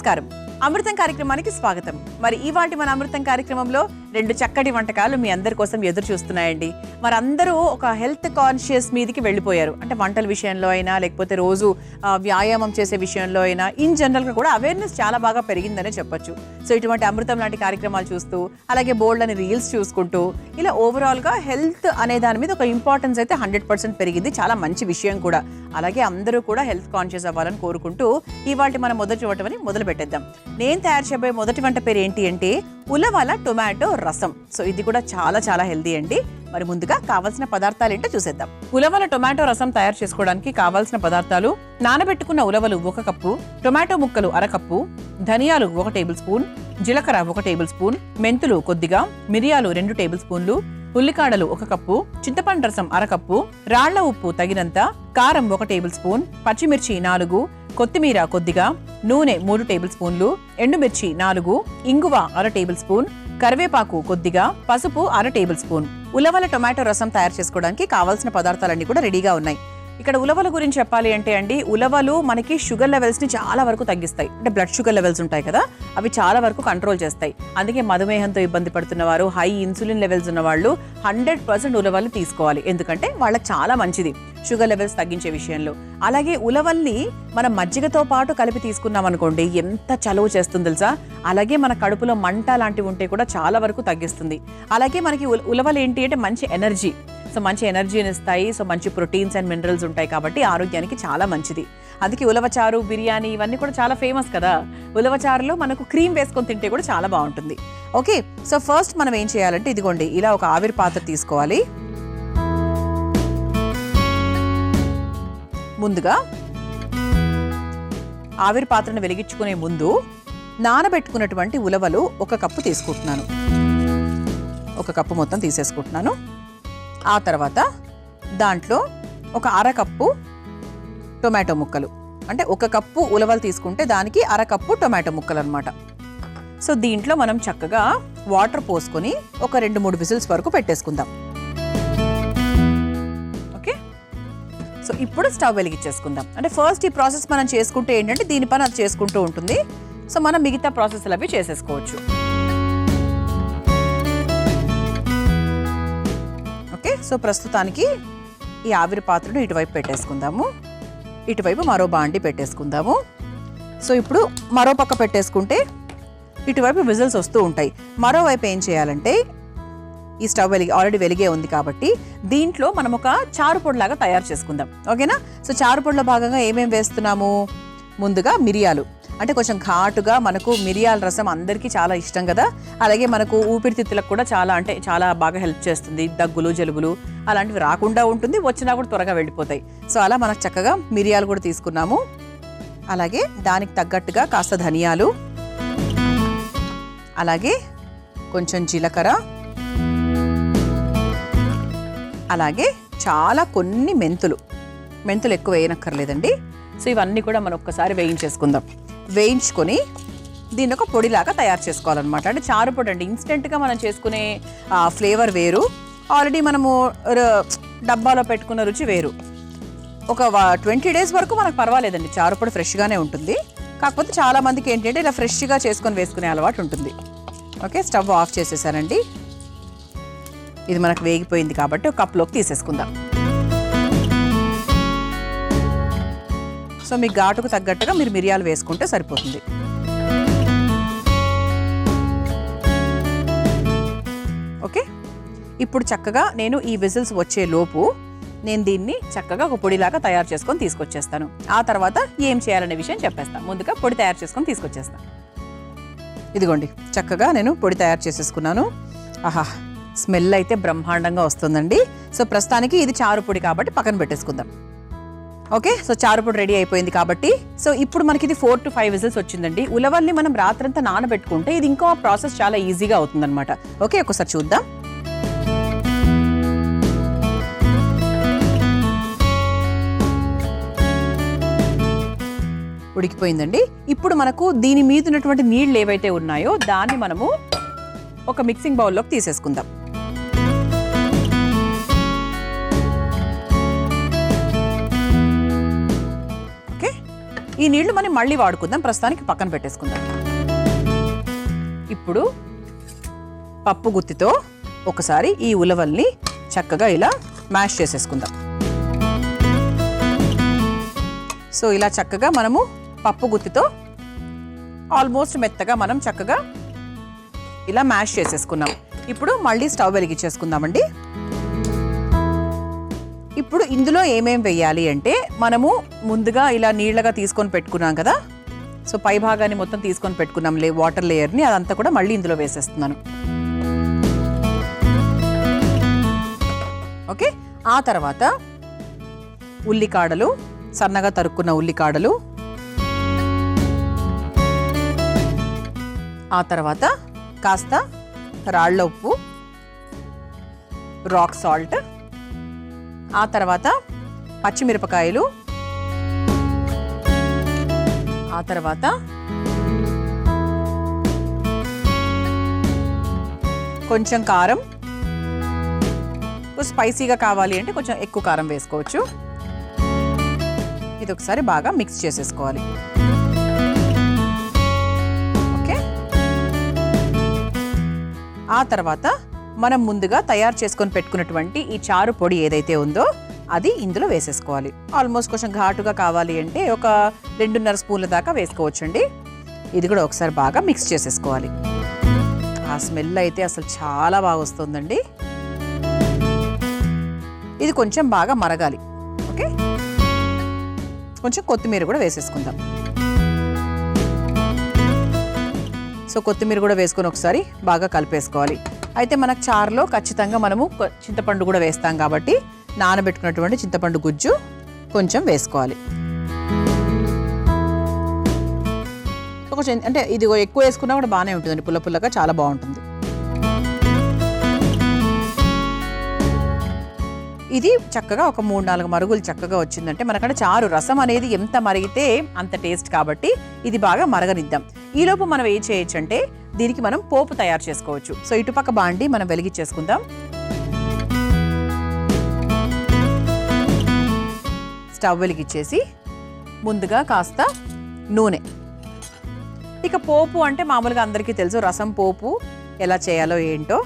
నమస్కారం. అమృతం కార్యక్రమానికి స్వాగతం. మరి ఇవాల్టి మన అమృతం కార్యక్రమంలో రెండు చక్కటి వంటకాలు మీ అందరి కోసం ఎదురు చూస్తున్నాయండి. మరి అందరూ ఒక హెల్త్ కాన్షియస్ మీదకి వెళ్ళిపోయారు. అంటే వంటల విషయంలో అయినా లేకపోతే రోజు వ్యాయామం చేసే విషయంలో అయినా ఇన్ జనరల్గా కూడా అవేర్నెస్ చాలా బాగా పెరిగిందనే చెప్పొచ్చు. సో ఇటువంటి అమృతం లాంటి కార్యక్రమాలు చూస్తూ అలాగే బోల్డ్ అని రీల్స్ చూసుకుంటూ ఇలా ఓవరాల్గా హెల్త్ అనే దాని మీద ఒక ఇంపార్టెన్స్ అయితే 100% పెరిగింది. చాలా మంచి విషయం కూడా. అలాగే అందరూ కూడా హెల్త్ కాన్షియస్ అవ్వాలని కోరుకుంటూ ఇవాల్టి మన మొదటి వంటని మొదలు పెట్టేద్దాం. నేను తయారు చేయబోయే మొదటి వంట పేరు ఏంటి అంటే ఉలవల టొమాటో రసం. సో ఇది కూడా చాలా చాలా హెల్దీ అండి. మరి ముందుగా కావాల్సిన పదార్థాలు ఏంటో చూసేద్దాం. ఉలవల టొమాటో రసం తయారు చేసుకోవడానికి కావాల్సిన పదార్థాలు: నానబెట్టుకున్న ఉలవలు 1 కప్పు, టొమాటో ముక్కలు 1/2 కప్పు, ధనియాలు 1 టేబుల్ స్పూన్, జీలకర్ర 1 టేబుల్ స్పూన్, మెంతులు కొద్దిగా, మిరియాలు 2 టేబుల్ స్పూన్లు, ఉల్లికాడలు 1 కప్పు, చింతపండు రసం 1/2 కప్పు, రాళ్ల ఉప్పు తగినంత, కారం 1 టేబుల్ స్పూన్, పచ్చిమిర్చి 4, కొత్తిమీర కొద్దిగా, నూనె 3 టేబుల్ స్పూన్లు, ఎండుమిర్చి 4, ఇంగువ 1/2 టేబుల్ స్పూన్, కరివేపాకు కొద్దిగా, పసుపు 1/2 టేబుల్ స్పూన్. ఉలవల టొమాటో రసం తయారు చేసుకోవడానికి కావాల్సిన పదార్థాలన్నీ కూడా రెడీగా ఉన్నాయి. ఇక్కడ ఉలవల గురించి చెప్పాలి అంటే అండి, ఉలవలు మనకి షుగర్ లెవెల్స్ ని చాలా వరకు తగ్గిస్తాయి. అంటే బ్లడ్ షుగర్ లెవెల్స్ ఉంటాయి కదా, అవి చాలా వరకు కంట్రోల్ చేస్తాయి. అందుకే మధుమేహంతో ఇబ్బంది పడుతున్న వారు, హై ఇన్సులిన్ లెవెల్స్ ఉన్న వాళ్ళు 100% ఉలవల్ని తీసుకోవాలి. ఎందుకంటే వాళ్ళకి చాలా మంచిది షుగర్ లెవెల్స్ తగ్గించే విషయంలో. అలాగే ఉలవల్ని మనం మజ్జిగతో పాటు కలిపి తీసుకున్నాం అనుకోండి, ఎంత చలువ చేస్తుంది తెలుసా. అలాగే మన కడుపులో మంట లాంటివి ఉంటే కూడా చాలా వరకు తగ్గిస్తుంది. అలాగే మనకి ఉలవలు ఏంటి అంటే మంచి ఎనర్జీ. సో మంచి ఎనర్జీని ఇస్తాయి. సో మంచి ప్రోటీన్స్ అండ్ మినరల్స్ ఉంటాయి కాబట్టి ఆరోగ్యానికి చాలా మంచిది. అందుకే ఉలవచారు, బిర్యానీ ఇవన్నీ కూడా చాలా ఫేమస్ కదా. ఉలవచారులో మనకు క్రీమ్ వేసుకొని తింటే కూడా చాలా బాగుంటుంది. ఓకే, సో ఫస్ట్ మనం ఏం చేయాలంటే ఇదిగోండి, ఇలా ఒక ఆవిరి పాత్ర తీసుకోవాలి. ముందుగా ఆవిరి పాత్రను వెలిగించుకునే ముందు నానబెట్టుకున్నటువంటి ఉలవలు 1 కప్పు తీసుకుంటున్నాను. 1 కప్పు మొత్తం తీసేసుకుంటున్నాను. ఆ తర్వాత దాంట్లో ఒక 1/2 కప్పు టొమాటో ముక్కలు, అంటే 1 కప్పు ఉలవలు తీసుకుంటే దానికి 1/2 కప్పు టొమాటో ముక్కలు అనమాట. సో దీంట్లో మనం చక్కగా వాటర్ పోసుకొని ఒక 2-3 విజిల్స్ వరకు పెట్టేసుకుందాం. ఓకే, సో ఇప్పుడు స్టవ్ వెలిగించేసుకుందాం. అంటే ఫస్ట్ ఈ ప్రాసెస్ మనం చేసుకుంటే ఏంటంటే దీని పని అది చేసుకుంటూ ఉంటుంది. సో మనం మిగతా ప్రాసెస్లు అవి చేసేసుకోవచ్చు. ఓకే, సో ప్రస్తుతానికి ఈ ఆవిరి పాత్రను ఇటువైపు పెట్టేసుకుందాము. ఇటువైపు మరో బాండి పెట్టేసుకుందాము. సో ఇప్పుడు మరో పక్క పెట్టేసుకుంటే ఇటువైపు విజిల్స్ వస్తూ ఉంటాయి. మరోవైపు ఏం చేయాలంటే ఈ స్టవ్ ఆల్రెడీ వెలిగే ఉంది కాబట్టి దీంట్లో మనం ఒక చారు పొడిలాగా తయారు చేసుకుందాం. ఓకేనా. సో చారు పొడిలో భాగంగా ఏమేమి వేస్తున్నాము? ముందుగా మిరియాలు, అంటే కొంచెం ఘాటుగా, మనకు మిరియాల రసం అందరికీ చాలా ఇష్టం కదా. అలాగే మనకు ఊపిరితిత్తులకు కూడా చాలా బాగా హెల్ప్ చేస్తుంది. దగ్గులు, జలుబులు అలాంటివి రాకుండా ఉంటుంది, వచ్చినా కూడా త్వరగా వెళ్ళిపోతాయి. సో అలా మనకు చక్కగా మిరియాలు కూడా తీసుకున్నాము. అలాగే దానికి తగ్గట్టుగా కాస్త ధనియాలు, అలాగే కొంచెం జీలకర్ర, అలాగే కొన్ని మెంతులు ఎక్కువ వేయనక్కర్లేదండి. సో ఇవన్నీ కూడా మనం ఒక్కసారి వేయించేసుకుందాం. వేయించుకొని దీన్ని ఒక పొడిలాగా తయారు చేసుకోవాలన్నమాట. అంటే చారు పొడి అండి. ఇన్స్టెంట్గా మనం చేసుకునే ఫ్లేవర్ వేరు, ఆల్రెడీ మనము డబ్బాలో పెట్టుకున్న రుచి వేరు. ఒక 20 days వరకు మనకు పర్వాలేదండి, చారు పొడి ఫ్రెష్గానే ఉంటుంది. కాకపోతే చాలామందికి ఏంటంటే ఇలా ఫ్రెష్గా చేసుకొని వేసుకునే అలవాటు ఉంటుంది. ఓకే, స్టవ్ ఆఫ్ చేసేసానండి. ఇది మనకు వేగిపోయింది కాబట్టి ఒక కప్లోకి తీసేసుకుందాం. సో మీ ఘాటుకు తగ్గట్టుగా మీరు మిరియాలు వేసుకుంటే సరిపోతుంది. ఓకే, ఇప్పుడు చక్కగా నేను ఈ విజిల్స్ వచ్చే లోపు నేను దీన్ని చక్కగా ఒక పొడిలాగా తయారు చేసుకొని తీసుకొచ్చేస్తాను. ఆ తర్వాత ఏం చేయాలనే విషయం చెప్పేస్తాను. ముందుగా పొడి తయారు చేసుకొని తీసుకొచ్చేస్తాను. ఇదిగోండి, చక్కగా నేను పొడి తయారు చేసేసుకున్నాను. ఆహా, స్మెల్ అయితే బ్రహ్మాండంగా వస్తుందండి. సో ప్రస్తుతానికి ఇది చారు పొడి కాబట్టి పక్కన పెట్టేసుకుందాం. ఓకే, సో చారు పొడి రెడీ అయిపోయింది కాబట్టి సో ఇప్పుడు మనకి ఇది 4 to 5 విజిల్స్ వచ్చిందండి. ఉలవల్ని మనం రాత్రంతా నానబెట్టుకుంటే ఇది ఇంకో ప్రాసెస్ చాలా ఈజీగా అవుతుందన్నమాట. ఓకే, ఒకసారి చూద్దాం. ఉడికిపోయిందండి. ఇప్పుడు మనకు దీని మీద ఉన్నటువంటి నీళ్ళు ఏవైతే ఉన్నాయో దాన్ని మనము ఒక మిక్సింగ్ బౌల్లోకి తీసేసుకుందాం. ఓకే, ఈ నీళ్లు మనం మళ్ళీ వాడుకుందాం, ప్రస్తుతానికి పక్కన పెట్టేసుకుందాం. ఇప్పుడు పప్పు గుత్తితో ఒకసారి ఈ ఉలవల్ని చక్కగా ఇలా మ్యాష్ చేసేసుకుందాం. సో ఇలా చక్కగా మనము పప్పు గుత్తితో ఆల్మోస్ట్ మెత్తగా మనం చక్కగా ఇలా మ్యాష్ చేసేసుకున్నాం. ఇప్పుడు మళ్ళీ స్టవ్ వెలిగించేసుకుందామండి. ఇప్పుడు ఇందులో ఏమేం వేయాలి అంటే, మనము ముందుగా ఇలా నీళ్ళగా తీసుకొని పెట్టుకున్నాం కదా, సో పై భాగాన్ని మొత్తం తీసుకొని పెట్టుకున్నాం వాటర్ లేయర్ని, అదంతా కూడా మళ్ళీ ఇందులో వేసేస్తున్నాను. ఓకే, ఆ తర్వాత ఉల్లికాడలు, సన్నగా తరుక్కున్న ఉల్లికాడలు, ఆ తర్వాత కాస్త రాళ్ళ ఉప్పు, రాక్ సాల్ట్, ఆ తర్వాత పచ్చిమిరపకాయలు, ఆ తర్వాత కొంచెం కారం, స్పైసీగా కావాలి అంటే కొంచెం ఎక్కువ కారం వేసుకోవచ్చు. ఇది ఒకసారి బాగా మిక్స్ చేసేసుకోవాలి. ఓకే, ఆ తర్వాత మనం ముందుగా తయారు చేసుకొని పెట్టుకున్నటువంటి ఈ చారు పొడి ఏదైతే ఉందో అది ఇందులో వేసేసుకోవాలి. ఆల్మోస్ట్ కొంచెం ఘాటుగా కావాలి అంటే ఒక 2.5 స్పూన్ల దాకా వేసుకోవచ్చండి. ఇది కూడా ఒకసారి బాగా మిక్స్ చేసేసుకోవాలి. ఆ స్మెల్ అయితే అసలు చాలా బాగా వస్తుందండి. ఇది కొంచెం బాగా మరగాలి. ఓకే, కొంచెం కొత్తిమీర కూడా వేసేసుకుందాం. సో కొత్తిమీర కూడా వేసుకొని ఒకసారి బాగా కలిపేసుకోవాలి. అయితే మనకు చారులో ఖచ్చితంగా మనము చింతపండు కూడా వేస్తాం కాబట్టి నానబెట్టుకున్నటువంటి చింతపండు గుజ్జు కొంచెం వేసుకోవాలి. కొంచెం అంటే ఇది ఎక్కువ వేసుకున్నా కూడా బాగానే ఉంటుందండి, పుల్ల పుల్లగా చాలా బాగుంటుంది. ఇది చక్కగా ఒక 3-4 మరుగులు చక్కగా వచ్చిందంటే మనకంటే చారు రసం అనేది ఎంత మరిగితే అంత టేస్ట్ కాబట్టి ఇది బాగా మరగనిద్దాం. ఈలోపు మనం ఏం చేయొచ్చు అంటే దీనికి మనం పోపు తయారు చేసుకోవచ్చు. సో ఇటుపక్క బాండి మనం వెలిగించేసుకుందాం. స్టవ్ వెలిగించేసి ముందుగా కాస్త నూనె. ఇక పోపు అంటే మామూలుగా అందరికీ తెలుసు, రసం పోపు ఎలా చేయాలో ఏంటో.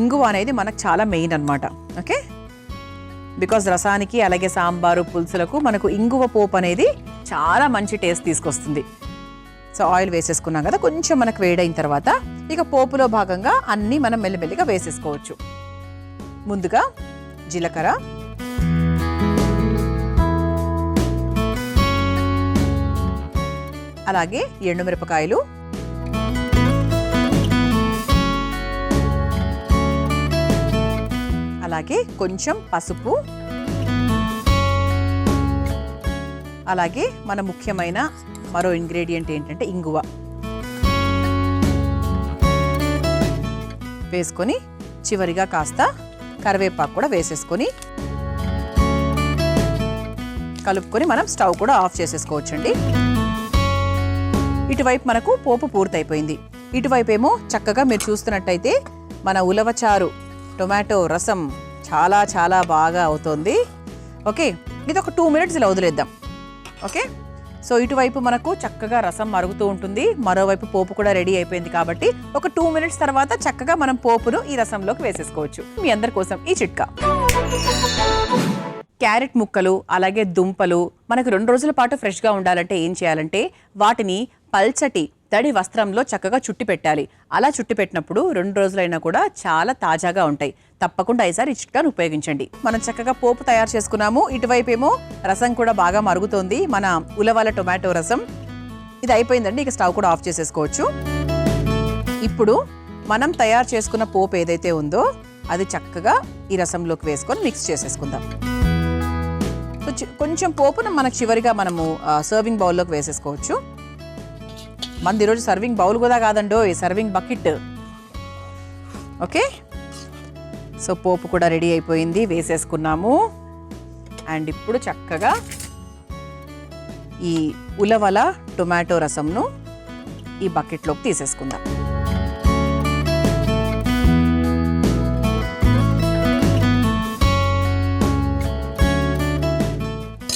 ఇంగువ అనేది మనకు చాలా మెయిన్ అన్నమాట. ఓకే, బికాజ్ రసానికి అలాగే సాంబారు పులుసులకు మనకు ఇంగువ పోపు అనేది చాలా మంచి టేస్ట్ తీసుకొస్తుంది. సో ఆయిల్ వేసేసుకున్నాం కదా, కొంచెం మనకు వేడైన తర్వాత ఇక పోపులో భాగంగా అన్నీ మనం మెల్లిమెల్లిగా వేసేసుకోవచ్చు. ముందుగా జీలకర్ర, అలాగే ఎండుమిరపకాయలు, అలాగే కొంచెం పసుపు, అలాగే మన ముఖ్యమైన మరో ఇంగ్రీడియంట్ ఏంటంటే ఇంగువ వేసుకొని చివరిగా కాస్త కరివేపాకు కూడా వేసేసుకొని కలుపుకొని మనం స్టవ్ కూడా ఆఫ్ చేసేసుకోవచ్చండి. ఇటువైపు మనకు పోపు పూర్తయిపోయింది. ఇటువైపు ఏమో చక్కగా మీరు చూస్తున్నట్టయితే మన ఉలవచారు టొమాటో రసం చాలా చాలా బాగా అవుతుంది. ఓకే, ఇది ఒక 2 minutes ఇలా వదిలేద్దాం. ఓకే, సో ఇటువైపు మనకు చక్కగా రసం మరుగుతూ ఉంటుంది, మరోవైపు పోపు కూడా రెడీ అయిపోయింది కాబట్టి ఒక 2 minutes తర్వాత చక్కగా మనం పోపును ఈ రసంలోకి వేసేసుకోవచ్చు. మీ అందరి కోసం ఈ చిట్కా. క్యారెట్ ముక్కలు అలాగే దుంపలు మనకు 2 రోజుల పాటు ఫ్రెష్గా ఉండాలంటే ఏం చేయాలంటే వాటిని పల్చటి తడి వస్త్రంలో చక్కగా చుట్టి పెట్టాలి. అలా చుట్టి పెట్టినప్పుడు 2 రోజులైనా కూడా చాలా తాజాగా ఉంటాయి. తప్పకుండా ఈసారి ఈ చిట్కాను ఉపయోగించండి. మనం చక్కగా పోపు తయారు చేసుకున్నాము. ఇటువైపు ఏమో రసం కూడా బాగా మరుగుతోంది, మన ఉలవల టొమాటో రసం. ఇది అయిపోయిందండి, ఇక స్టవ్ కూడా ఆఫ్ చేసేసుకోవచ్చు. ఇప్పుడు మనం తయారు చేసుకున్న పోపు ఏదైతే ఉందో అది చక్కగా ఈ రసంలోకి వేసుకొని మిక్స్ చేసేసుకుందాం. కొంచెం పోపును మనకు చివరిగా మనము సర్వింగ్ బౌల్లోకి వేసేసుకోవచ్చు. మనది ఈరోజు సర్వింగ్ బౌల్ కూడా కాదండో, సర్వింగ్ బకెట్. ఓకే, సో పోపు కూడా రెడీ అయిపోయింది, వేసేసుకున్నాము. అండ్ ఇప్పుడు చక్కగా ఈ ఉలవల టొమాటో రసంను ఈ బకెట్లోకి తీసేసుకుందాం.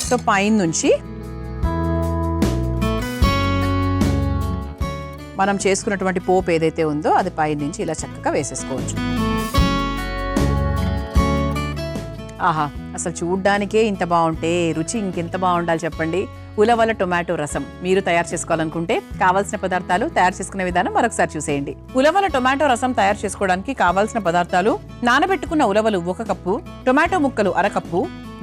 సో పైన నుంచి మనం చేసుకున్నటువంటి పోపు ఏదైతే ఉందో అది పైనుంచి ఇలా చక్కగా వేసేసుకోవచ్చు. ఆహా, అసలు చూడ్డానికే ఇంత బాగుంటే రుచి ఇంకెంత బాగుండాలి చెప్పండి. ఉలవల టొమాటో రసం మీరు తయారు చేసుకోవాలనుకుంటే కావాల్సిన పదార్థాలు, తయారు చేసుకునే విధానం మరొకసారి చూసేయండి. ఉలవల టొమాటో రసం తయారు చేసుకోవడానికి కావాల్సిన పదార్థాలు: నానబెట్టుకున్న ఉలవలు 1 కప్పు, టొమాటో ముక్కలు 1/2 కప్పు,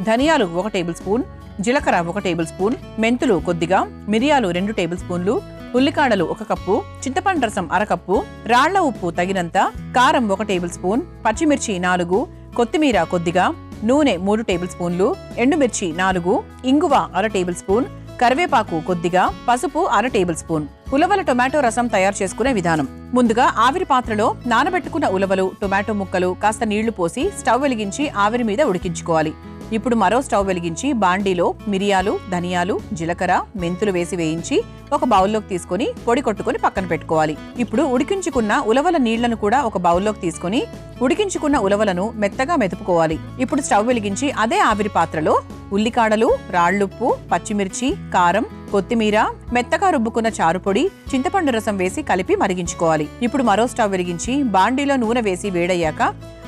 ధనియాలు 1 టేబుల్ స్పూన్, జీలకర్ర 1 టేబుల్ స్పూన్, మెంతులు కొద్దిగా, మిరియాలు 2 టేబుల్ స్పూన్లు, ఉల్లికాడలు 1 కప్పు, చింతపండు రసం 1/2 కప్పు, రాళ్ల ఉప్పు తగినంత, కారం 1 టేబుల్ స్పూన్, పచ్చిమిర్చి 4, కొత్తిమీర కొద్దిగా, నూనె 3 టేబుల్ స్పూన్లు, ఎండుమిర్చి 4, ఇంగువ 1/2 టేబుల్ స్పూన్, కరివేపాకు కొద్దిగా, పసుపు 1/2 టేబుల్ స్పూన్. ఉలవల టొమాటో రసం తయారు చేసుకునే విధానం: ముందుగా ఆవిరి పాత్రలో నానబెట్టుకున్న ఉలవలు, టొమాటో ముక్కలు కాస్త నీళ్లు పోసి స్టవ్ వెలిగించి ఆవిరి మీద ఉడికించుకోవాలి. ఇప్పుడు మరో స్టవ్ వెలిగించి బాండీలో మిరియాలు, ధనియాలు, జీలకర్ర, మెంతులు వేసి వేయించి ఒక బౌల్లోకి తీసుకుని పొడి కొట్టుకుని పక్కన పెట్టుకోవాలి. ఇప్పుడు ఉడికించుకున్న ఉలవల నీళ్లను కూడా ఒక బౌల్లోకి తీసుకుని ఉడికించుకున్న ఉలవలను మెత్తగా మెదుపుకోవాలి. ఇప్పుడు స్టవ్ వెలిగించి అదే ఆవిరి పాత్రలో ఉల్లికాడలు, రాళ్లుప్పు, పచ్చిమిర్చి, కారం, కొత్తిమీర, మెత్తగా రుబ్బుకున్న చారుపొడి, చింతపండు రసం వేసి కలిపి మరిగించుకోవాలి. ఇప్పుడు మరో స్టవ్ వెలిగించి బాండీలో నూనె వేసి వేడయ్యాక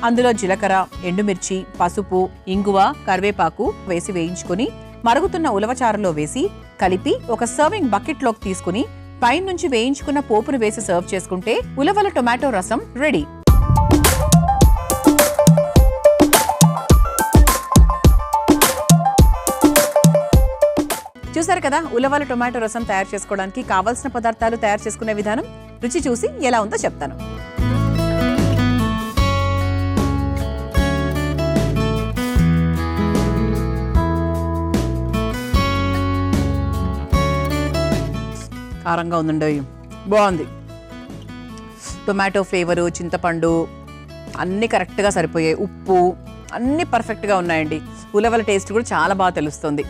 అందులో జీలకర్ర, ఎండుమిర్చి, పసుపు, ఇంగువ, కరివేపాకు వేసి వేయించుకుని మరుగుతున్న ఉలవచారులో వేసి కలిపి ఒక సర్వింగ్ బకెట్లోకి తీసుకుని పైనుంచి వేయించుకున్న పోపును వేసి సర్వ్ చేసుకుంటే ఉలవల టొమాటో రసం రెడీ. చూసారు కదా, ఉలవల టొమాటో రసం తయారు చేసుకోవడానికి కావాల్సిన పదార్థాలు, తయారు చేసుకునే విధానం. రుచి చూసి ఎలా ఉందో చెప్తాను. కారంగా ఉందండి, బాగుంది. టొమాటో ఫ్లేవరు, చింతపండు అన్నీ కరెక్ట్గా సరిపోయాయి, ఉప్పు అన్నీ పర్ఫెక్ట్గా ఉన్నాయండి. ఉలవల టేస్ట్ కూడా చాలా బాగా తెలుస్తుంది.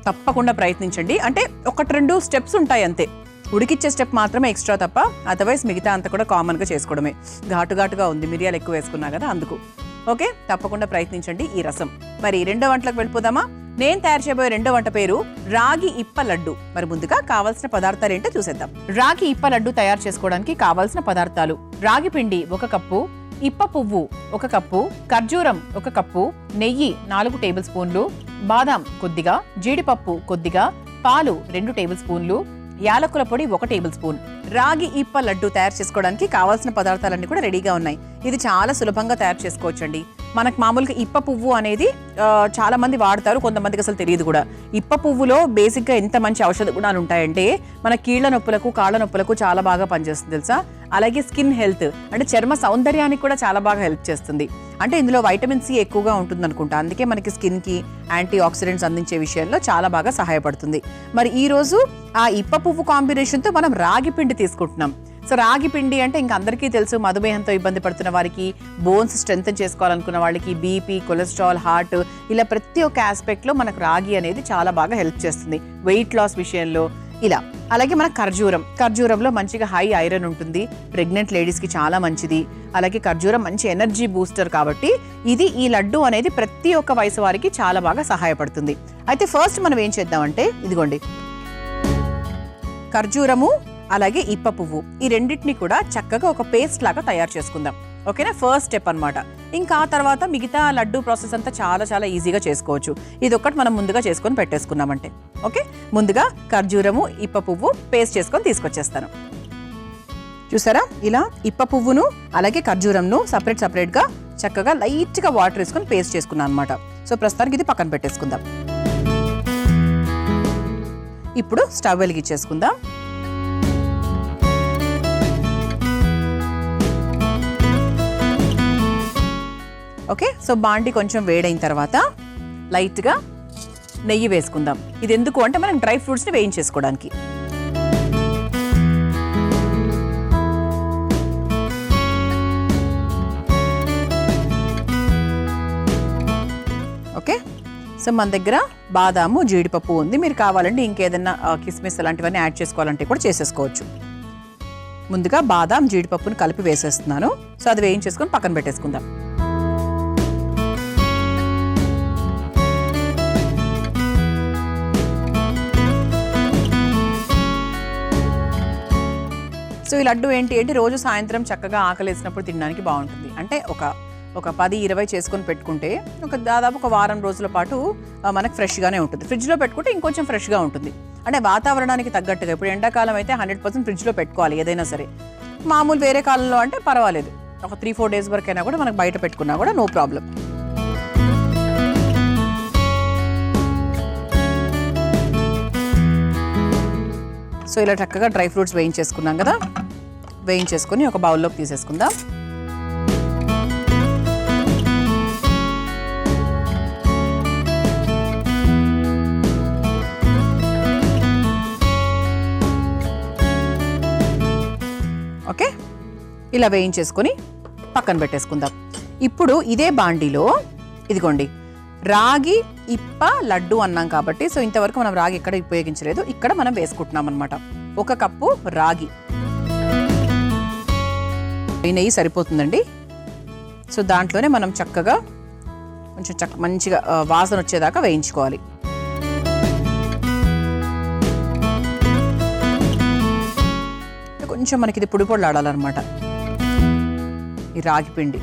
తప్పకుండా ప్రయత్నించండి. అంటే 1-2 స్టెప్స్ ఉంటాయి అంతే, ఉడికిచ్చే స్టెప్ మాత్రమే ఎక్స్ట్రా తప్ప, అదర్వైజ్ మిగతా అంతా కూడా కామన్గా చేసుకోవడమే. ఘాటుగా ఉంది, మిరియాలు ఎక్కువ వేసుకున్నా కదా అందుకు. ఓకే, తప్పకుండా ప్రయత్నించండి ఈ రసం. మరి రెండో వంటలకు వెళ్ళిపోదామా? నేను తయారు చేయబోయే రెండో వంట పేరు రాగి ఇప్ప లడ్డు. మరి ముందుగా కావాల్సిన పదార్థాలు ఏంటో చూసేద్దాం. రాగి ఇప్ప లడ్డు తయారు చేసుకోవడానికి కావాల్సిన పదార్థాలు: రాగి పిండి 1 కప్పు, ఇప్ప పువ్వు 1 కప్పు, ఖర్జూరం 1 కప్పు, నెయ్యి 4 టేబుల్ స్పూన్లు, బాదాం కొద్దిగా, జీడిపప్పు కొద్దిగా, పాలు 2 టేబుల్ స్పూన్లు, యాలకుల పొడి 1 టేబుల్ స్పూన్. రాగి ఇప్ప లడ్డు తయారు చేసుకోవడానికి కావాల్సిన పదార్థాలన్నీ కూడా రెడీగా ఉన్నాయి. ఇది చాలా సులభంగా తయారు చేసుకోవచ్చండి. మనకు మామూలుగా ఇప్ప పువ్వు అనేది చాలా మంది వాడతారు, కొంతమందికి అసలు తెలియదు కూడా. ఇప్ప పువ్వులో బేసిక్గా ఎంత మంచి ఔషధ గుణాలు ఉంటాయంటే మన కీళ్ల నొప్పులకు, కాళ్ళ నొప్పులకు చాలా బాగా పనిచేస్తుంది తెలుసా. అలాగే స్కిన్ హెల్త్ అంటే చర్మ సౌందర్యానికి కూడా చాలా బాగా హెల్ప్ చేస్తుంది. అంటే ఇందులో వైటమిన్ సి ఎక్కువగా ఉంటుంది అనుకుంటా, అందుకే మనకి స్కిన్కి యాంటీ ఆక్సిడెంట్స్ అందించే విషయంలో చాలా బాగా సహాయపడుతుంది. మరి ఈ రోజు ఆ ఇప్ప పువ్వు కాంబినేషన్తో మనం రాగి పిండి తీసుకుంటున్నాం. సో రాగి పిండి అంటే ఇంక అందరికీ తెలుసు, మధుమేహంతో ఇబ్బంది పడుతున్న వారికి, బోన్స్ స్ట్రెంగ్తన్ చేసుకోవాలనుకున్న వాళ్ళకి, బీపీ, కొలెస్ట్రాల్, హార్ట్ ఇలా ప్రతి ఒక్క ఆస్పెక్ట్లో మనకు రాగి అనేది చాలా బాగా హెల్ప్ చేస్తుంది, వెయిట్ లాస్ విషయంలో ఇలా. అలాగే మన ఖర్జూరంలో మంచిగా హై ఐరన్ ఉంటుంది, ప్రెగ్నెంట్ లేడీస్కి చాలా మంచిది. అలాగే ఖర్జూరం మంచి ఎనర్జీ బూస్టర్ కాబట్టి ఇది ఈ లడ్డు అనేది ప్రతి ఒక్క వయసు వారికి చాలా బాగా సహాయపడుతుంది. అయితే ఫస్ట్ మనం ఏం చేద్దామంటే ఇదిగోండి, ఖర్జూరము అలాగే ఇప్ప పువ్వు ఈ రెండింటిని కూడా చక్కగా ఒక పేస్ట్ లాగా తయారు చేసుకుందాం. ఓకేనా, ఫస్ట్ స్టెప్ అన్నమాట. ఇంకా ఆ తర్వాత మిగతా లడ్డు ప్రాసెస్ అంతా చాలా చాలా ఈజీగా చేసుకోవచ్చు. ఇది ఒక్కటి మనం ముందుగా చేసుకొని పెట్టేసుకున్నామంటే. ఓకే, ముందుగా ఖర్జూరము, ఇప్ప పువ్వు పేస్ట్ చేసుకొని తీసుకొచ్చేస్తాను. చూసారా, ఇలా ఇప్ప పువ్వును అలాగే ఖర్జూరంను సపరేట్గా చక్కగా లైట్గా వాటర్ వేసుకొని పేస్ట్ చేసుకున్నాను అనమాట. సో ప్రస్తుతానికి ఇది పక్కన పెట్టేసుకుందాం. ఇప్పుడు స్టవ్ వెలిగించేసుకుందాం. ఓకే, సో బాండి కొంచెం వేడైన తర్వాత లైట్గా నెయ్యి వేసుకుందాం. ఇది ఎందుకు అంటే మనం డ్రై ఫ్రూట్స్ని వేయించేసుకోవడానికి. ఓకే, సో మన దగ్గర బాదాము, జీడిపప్పు ఉంది. మీరు కావాలంటే ఇంకేదన్నా కిస్మిస్ అలాంటివన్నీ యాడ్ చేసుకోవాలంటే కూడా చేసేసుకోవచ్చు. ముందుగా బాదాం, జీడిపప్పును కలిపి వేసేస్తున్నాను. సో అది వేయించేసుకొని పక్కన పెట్టేసుకుందాం. సో ఈ లడ్డు ఏంటి అంటే రోజు సాయంత్రం చక్కగా ఆకలేసినప్పుడు తినడానికి బాగుంటుంది. అంటే ఒక 10-20 చేసుకొని పెట్టుకుంటే దాదాపు ఒక వారం రోజుల పాటు మనకు ఫ్రెష్గానే ఉంటుంది. ఫ్రిడ్జ్లో పెట్టుకుంటే ఇంకొంచెం ఫ్రెష్గా ఉంటుంది. అంటే వాతావరణానికి తగ్గట్టుగా. ఇప్పుడు ఎండాకాలం అయితే 100% ఫ్రిడ్జ్లో పెట్టుకోవాలి ఏదైనా సరే. మామూలు వేరే కాలంలో అంటే పర్వాలేదు, ఒక 3-4 డేస్ వరకైనా కూడా మనకు బయట పెట్టుకున్నా కూడా నో ప్రాబ్లం. సో ఇలా చక్కగా డ్రై ఫ్రూట్స్ వేయించేసుకున్నాం కదా, వేయించేసుకొని ఒక బౌల్లోకి తీసేసుకుందాం. ఓకే, ఇలా వేయించేసుకొని పక్కన పెట్టేసుకుందాం. ఇప్పుడు ఇదే బాండీలో ఇదిగోండి రాగి ఇప్ప లడ్డు అన్నాం కాబట్టి, సో ఇంతవరకు మనం రాగి ఎక్కడ ఉపయోగించలేదు, ఇక్కడ మనం వేసుకుంటున్నాం అనమాట. 1 కప్పు రాగి. నెయ్యి సరిపోతుందండి. సో దాంట్లోనే మనం చక్కగా కొంచెం మంచిగా వాసన వచ్చేదాకా వేయించుకోవాలి. కొంచెం మనకి ఇది పొడి పొడిలాడాలన్నమాట ఈ రాగి పిండి.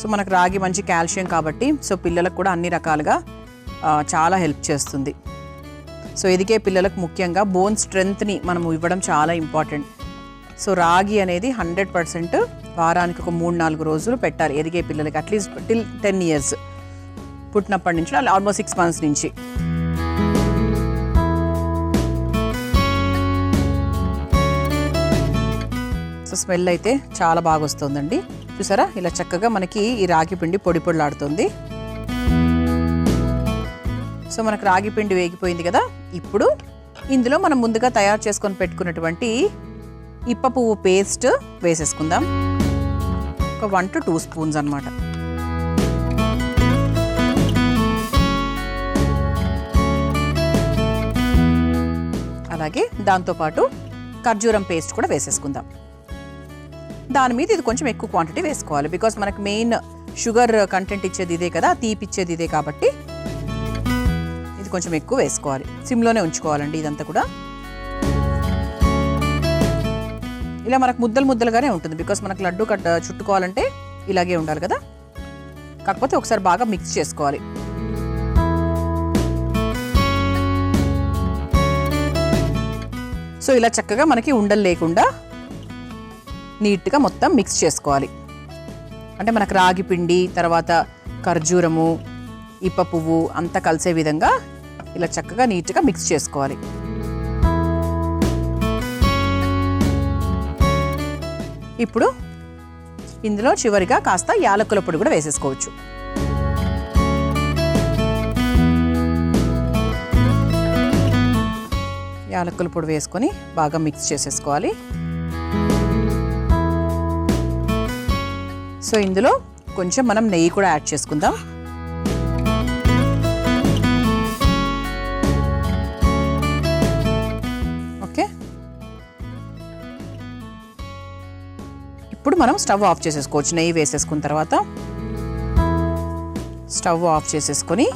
సో మనకు రాగి మంచి కాల్షియం కాబట్టి, సో పిల్లలకు కూడా అన్ని రకాలుగా చాలా హెల్ప్ చేస్తుంది. సో ఎదిగే పిల్లలకు ముఖ్యంగా బోన్ స్ట్రెంగ్త్ని మనము ఇవ్వడం చాలా ఇంపార్టెంట్. సో రాగి అనేది 100% వారానికి ఒక 3-4 రోజులు పెట్టాలి ఎదిగే పిల్లలకి, అట్లీస్ట్ టిల్ 10 ఇయర్స్, పుట్టినప్పటి నుంచి ఆల్మోస్ట్ 6 months నుంచి. సో స్మెల్ అయితే చాలా బాగా వస్తుందండి. చూసారా ఇలా చక్కగా మనకి ఈ రాగి పిండి పొడి పొడిలాడుతుంది. సో మనకు రాగి పిండి వేగిపోయింది కదా. ఇప్పుడు ఇందులో మనం ముందుగా తయారు చేసుకొని పెట్టుకున్నటువంటి ఇప్ప పువ్వు పేస్ట్ వేసేసుకుందాం. ఒక 1 to 2 స్పూన్స్ అన్నమాట. అలాగే దాంతోపాటు ఖర్జూరం పేస్ట్ కూడా వేసేసుకుందాం. దాని మీద ఇది కొంచెం ఎక్కువ క్వాంటిటీ వేసుకోవాలి, బికాస్ మనకు మెయిన్ షుగర్ కంటెంట్ ఇచ్చేది ఇదే కదా, తీపి ఇచ్చేది ఇదే కాబట్టి ఇది కొంచెం ఎక్కువ వేసుకోవాలి. సిమ్లోనే ఉంచుకోవాలండి ఇదంతా కూడా. ఇలా మనకు ముద్దలుగానే ఉంటుంది, బికాస్ మనకు లడ్డు చుట్టుకోవాలంటే ఇలాగే ఉండాలి కదా. కాకపోతే ఒకసారి బాగా మిక్స్ చేసుకోవాలి. సో ఇలా చక్కగా మనకి ఉండలు లేకుండా నీట్గా మొత్తం మిక్స్ చేసుకోవాలి. అంటే మనకు రాగి పిండి తర్వాత ఖర్జూరము ఇప్ప పువ్వు అంతా కలిసే విధంగా ఇలా చక్కగా నీట్గా మిక్స్ చేసుకోవాలి. ఇప్పుడు ఇందులో చివరిగా కాస్త యాలకుల పొడి కూడా వేసేసుకోవచ్చు. యాలకుల పొడి వేసుకొని బాగా మిక్స్ చేసేసుకోవాలి. సో ఇందులో కొంచెం మనం నెయ్యి కూడా యాడ్ చేసుకుందాం. ఓకే, ఇప్పుడు మనం స్టవ్ ఆఫ్ చేసేసుకోవచ్చు. నెయ్యి వేసేసుకున్న తర్వాత స్టవ్ ఆఫ్ చేసేసుకొని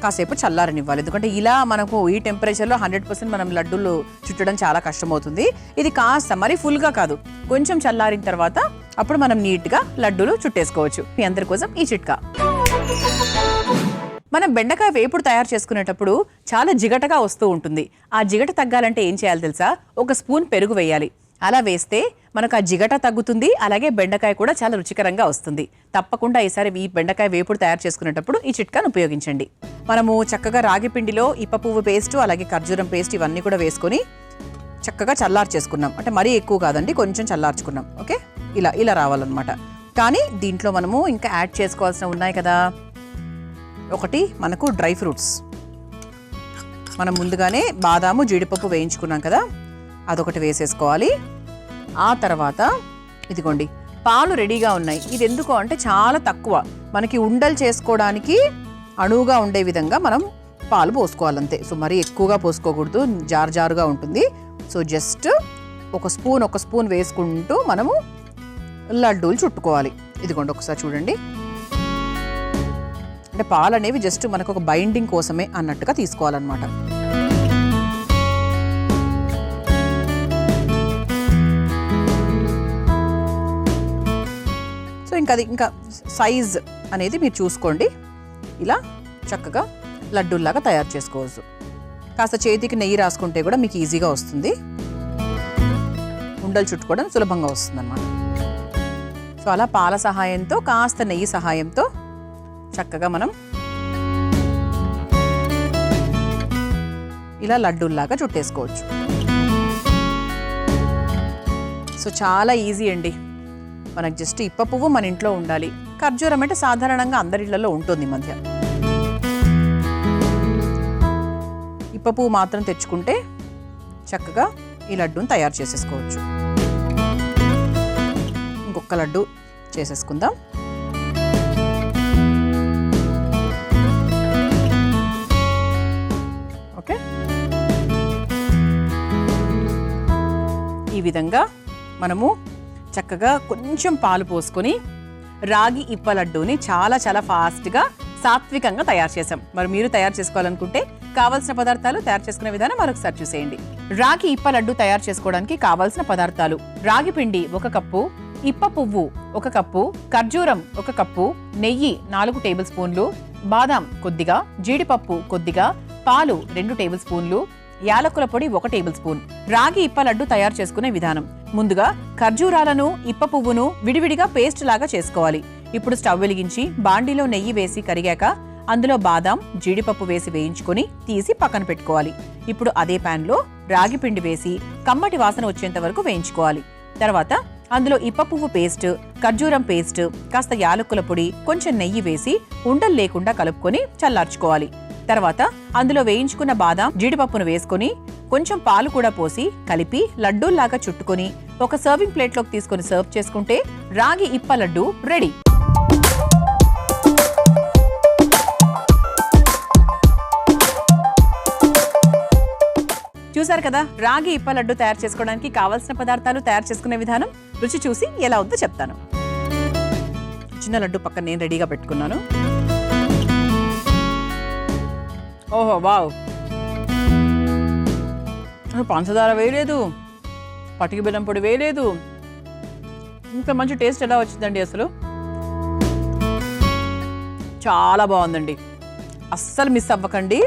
కాసేపు చల్లారనివ్వాలి. ఎందుకంటే ఇలా మనకు ఈ టెంపరేచర్లో 100% మనం లడ్డూలు చుట్టడం చాలా కష్టమవుతుంది. ఇది కాస్త మరి ఫుల్గా కాదు, కొంచెం చల్లారిన తర్వాత అప్పుడు మనం నీట్గా లడ్డూలు చుట్టేసుకోవచ్చు. మీ అందరి కోసం ఈ చిట్కా. మనం బెండకాయ వేపుడు తయారు చేసుకునేటప్పుడు చాలా జిగటగా వస్తూ ఉంటుంది. ఆ జిగట తగ్గాలంటే ఏం చేయాలి తెలుసా? 1 స్పూన్ పెరుగు వేయాలి. అలా వేస్తే మనకు ఆ జిగట తగ్గుతుంది, అలాగే బెండకాయ కూడా చాలా రుచికరంగా వస్తుంది. తప్పకుండా ఈసారి ఈ బెండకాయ వేపుడు తయారు చేసుకునేటప్పుడు ఈ చిట్కాను ఉపయోగించండి. మనము చక్కగా రాగి పిండిలో ఇప్ప పువ్వు పేస్ట్ అలాగే ఖర్జూరం పేస్ట్ ఇవన్నీ కూడా వేసుకొని చక్కగా చల్లార్చేసుకున్నాం. అంటే మరీ ఎక్కువ కాదండి, కొంచెం చల్లార్చుకున్నాం. ఓకే, ఇలా రావాలన్నమాట. కానీ దీంట్లో మనము ఇంకా యాడ్ చేసుకోవాల్సిన ఉన్నాయి కదా. ఒకటి మనకు డ్రై ఫ్రూట్స్, మనం ముందుగానే బాదాము జీడిపప్పు వేయించుకున్నాం కదా, అదొకటి వేసేసుకోవాలి. ఆ తర్వాత ఇదిగోండి పాలు రెడీగా ఉన్నాయి. ఇది ఎందుకు అంటే చాలా తక్కువ, మనకి ఉండలు చేసుకోవడానికి అణువుగా ఉండే విధంగా మనం పాలు పోసుకోవాలంతే. సో మరీ ఎక్కువగా పోసుకోకూడదు, జారుగా ఉంటుంది. సో జస్ట్ 1 స్పూన్ వేసుకుంటూ మనము లడ్డూలు చుట్టుకోవాలి. ఇదిగోండి ఒకసారి చూడండి. అంటే పాలు అనేవి జస్ట్ మనకు ఒక బైండింగ్ కోసమే అన్నట్టుగా తీసుకోవాలన్నమాట. ఇంకా సైజ్ అనేది మీరు చూసుకోండి. ఇలా చక్కగా లడ్డూల్లాగా తయారు చేసుకోవచ్చు. కాస్త చేతికి నెయ్యి రాసుకుంటే కూడా మీకు ఈజీగా వస్తుంది. ఉండలు చుట్టుకోవడం సులభంగా వస్తుంది అన్నమాట. సో అలా పాల సహాయంతో కాస్త నెయ్యి సహాయంతో చక్కగా మనం ఇలా లడ్డూల్లాగా చుట్టేసుకోవచ్చు. సో చాలా ఈజీ అండి. మనకు జస్ట్ ఇప్ప పువ్వు మన ఇంట్లో ఉండాలి. ఖర్జూరం అంటే సాధారణంగా అందరి ఇళ్లలో ఉంటుంది ఈ మధ్య. ఇప్ప పువ్వు మాత్రం తెచ్చుకుంటే చక్కగా ఈ లడ్డూని తయారు చేసేసుకోవచ్చు. ఇంకొక లడ్డు చేసేసుకుందాం. ఓకే, ఈ విధంగా మనము చక్కగా కొంచెం పాలు పోసుకొని రాగి ఇప్ప లడ్డూని చాలా ఫాస్ట్గా సాత్వికంగా తయారు చేసాం. మరి మీరు తయారు చేసుకోవాలనుకుంటే కావాల్సిన పదార్థాలు, తయారు చేసుకునే విధానం మరొకసారి చూసేయండి. రాగి ఇప్ప లడ్డు తయారు చేసుకోవడానికి కావాల్సిన పదార్థాలు: రాగి పిండి 1 కప్పు, ఇప్ప పువ్వు 1 కప్పు, ఖర్జూరం 1 కప్పు, నెయ్యి 4 టేబుల్ స్పూన్లు, బాదాం కొద్దిగా, జీడిపప్పు కొద్దిగా, పాలు 2 టేబుల్ స్పూన్లు, యాలకుల పొడి 1 టేబుల్ స్పూన్. రాగి ఇప్ప లడ్డు తయారు చేసుకునే విధానం: ముందుగా ఖర్జూరాలను, ఇప్ప పువ్వును విడివిడిగా పేస్ట్ లాగా చేసుకోవాలి. ఇప్పుడు స్టవ్ వెలిగించి బాండీలో నెయ్యి వేసి కరిగాక అందులో బాదాం, జీడిపప్పు వేసి వేయించుకొని తీసి పక్కన పెట్టుకోవాలి. ఇప్పుడు అదే పాన్ లో రాగి పిండి వేసి కమ్మటి వాసన వచ్చేంత వరకు వేయించుకోవాలి. తర్వాత అందులో ఇప్ప పువ్వు పేస్ట్, ఖర్జూరం పేస్ట్, కాస్త యాలకుల పొడి, కొంచెం నెయ్యి వేసి ఉండలు లేకుండా కలుపుకొని చల్లార్చుకోవాలి. తర్వాత అందులో వేయించుకున్న బాదాం, జీడిపప్పును వేసుకొని కొంచెం పాలు కూడా పోసి కలిపి లడ్డూల్లాగా చుట్టుకొని ఒక సర్వింగ్ ప్లేట్లోకి తీసుకొని సర్వ్ చేసుకుంటే రాగి ఇప్ప లడ్డు రెడీ. చూసారు కదా, రాగి ఇప్ప లడ్డు తయారు చేసుకోవడానికి కావాల్సిన పదార్థాలు, తయారు చేసుకునే విధానం. రుచి చూసి ఎలా ఉందో చెప్తాను. చిన్న లడ్డు పక్కన నేను రెడీగా పెట్టుకున్నాను. ఓహో వావ్, పంచదార వేయలేదు, పటికి బెల్లం పొడి వేయలేదు. ఇంత మంచి టేస్ట్ ఎలా వచ్చిందండి అసలు. చాలా బాగుందండి. అస్సలు మిస్ అవ్వకండి.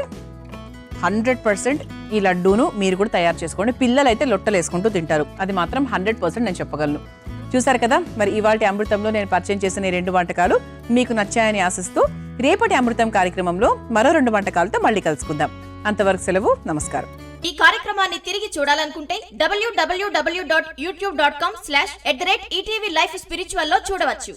100% ఈ లడ్డూను మీరు కూడా తయారు చేసుకోండి. పిల్లలైతే లొట్టలు వేసుకుంటూ తింటారు. అది మాత్రం 100% నేను చెప్పగలను. చూసారు కదా, మరి ఇవాల్టి అమృతంలో నేను పరిచయం చేసిన ఈ 2 వంటకాలు మీకు నచ్చాయని ఆశిస్తూ రేపటి అమృతం కార్యక్రమంలో మరో 2 వంటకాలతో మళ్ళీ కలుసుకుందాం. అంతవరకు సెలవు, నమస్కారం. ఈ కార్యక్రమాన్ని తిరిగి చూడాలనుకుంటే www.youtube.com/ETV Life Spiritual లో చూడవచ్చు.